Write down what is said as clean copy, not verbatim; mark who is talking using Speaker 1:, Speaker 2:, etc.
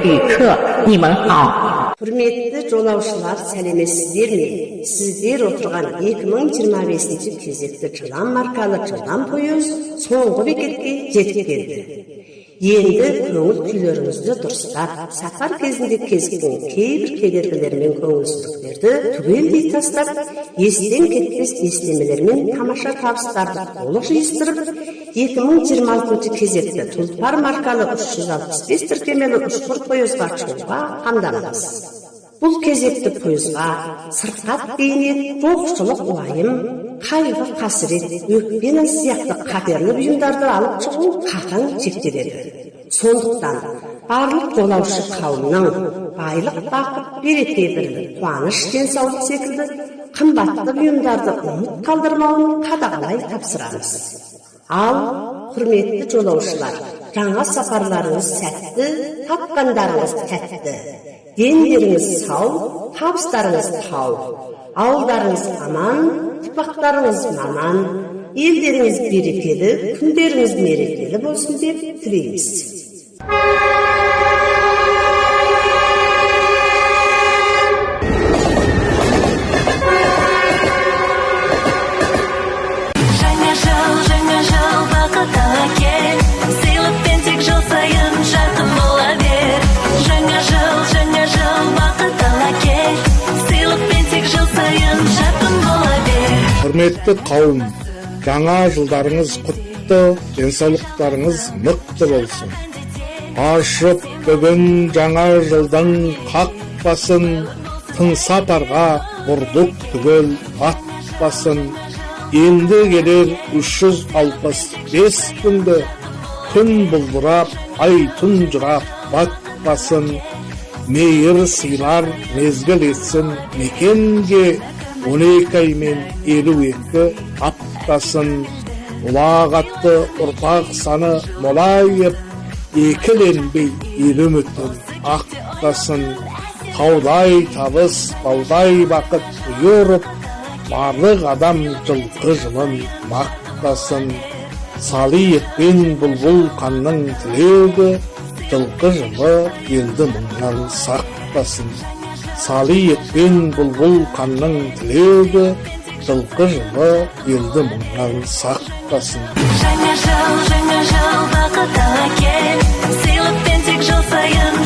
Speaker 1: 旅客，你们好。
Speaker 2: Құрметті жолаушылар, сәлеметсіздер ме? Сіздер отырған 2025 кезекті жылдам маркалы жылдам пойыз соңғы бекетке жетіп келді. Енді көңіл күйлеріңізді дұрыстап, сапар кезінде кезіккен кейбір кедергілер мен көңілсіздіктерді түгелдей тастап, естен кетпес естемелер мен тамаша табыстарды толық жиыстырып, 2026 кезекті тұлпар маркалы 365 тіркемелі ұшқыр пойызға шығуға қамданамыз. Бұл кезекті пойызға сырқат бейнет, жоқшылық уайым, қайғы қасірет, өкпені сияқты қатерлі бұйымдарды алып шығу қатаң шектеледі. Сондықтан барлық жолаушы қауымның байлық, бақыт, береке бірлік, қуаныш, денсаулық секілді қымбатты бұйымдарды ұмыт қалдырмауын қадағалай тапсырамыз. Ал құрметті жолаушылар, жаңа сапарларыңыз сәтті, тапқандарыңыз тәтті. Дендеріңіз сау, табыстарыңыз тау. Ауылдарыңыз аман, ұрпақтарыңыз маман. Елдеріңіз берекелі, күндеріңіз мерекелі болсын деп тілейміз.
Speaker 3: Құрметті қауым, жаңа жылдарыңыз құтты, денсаулықтарыңыз мықты болсын. Ашып бүгін жаңа жылдың қақпасын, тың сапарға бұрдық түгел атпасын. Енді келер 365 күнді, күн бұлдырап, ай тұнжырап батпасын. Мейір сыйлар мезгіл етсін мекенге, 12 ай мен 52 аптасын. Ұлағатты ұрпақ саны молайып, екіленбей үмітін ақтасын. Таудай табыс, баудай бақыт үйіріп, барлық адам жылқы жылын мақтасын. Салиық пен бұлбұл қанның тілегі, жылқы жылы елді мұңнан сақтасын. Салиық пен бұлбұл қанның тілегі, жылқы жылы елді мұңнан сақтасын.
Speaker 4: Жаңа жыл бақыт ала кел, сыйлықпен тек жыл сайын